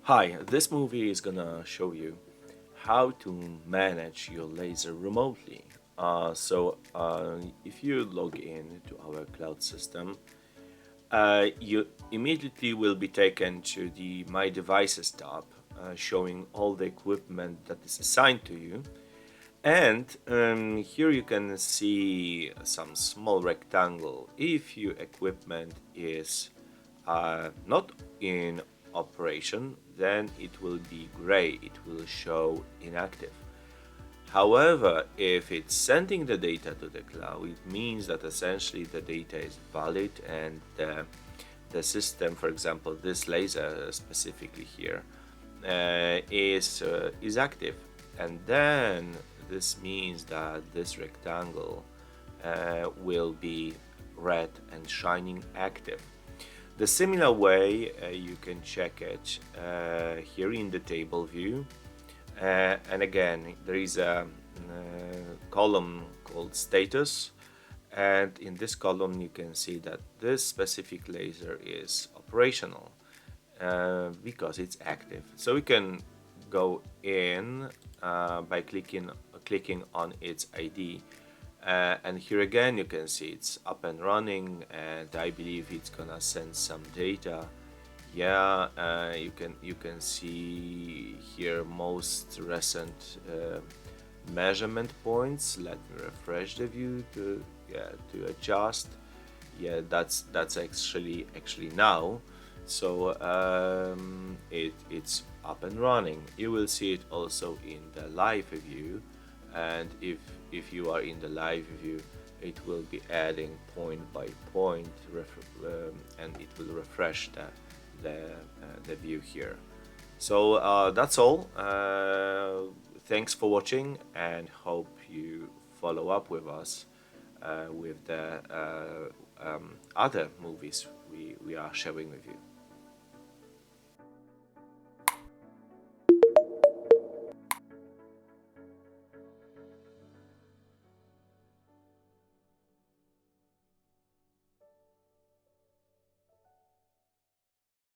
Hi, this movie is gonna show you how to manage your laser remotely. If you log in to our cloud system, you immediately will be taken to the My Devices tab, showing all the equipment that is assigned to you. And here you can see some small rectangle if your equipment is not in operation, then it will be gray, it will show inactive. However, if it's sending the data to the cloud, it means that essentially the data is valid and the system, for example, this laser specifically here, is active. And then this means that this rectangle will be red and shining active. The similar way you can check it here in the table view. And again, there is a column called status. And in this column, you can see that this specific laser is operational because it's active. So we can go in by clicking on its ID. And here again you can see it's up and running, and I believe it's gonna send some data. Yeah, you can see here most recent measurement points. Let me refresh the view to adjust. Yeah, that's actually now. So it's up and running. You will see it also in the live view, and if you are in the live view, it will be adding point by point, and it will refresh the view here. So that's all. Thanks for watching, and hope you follow up with us with the other movies we are sharing with you.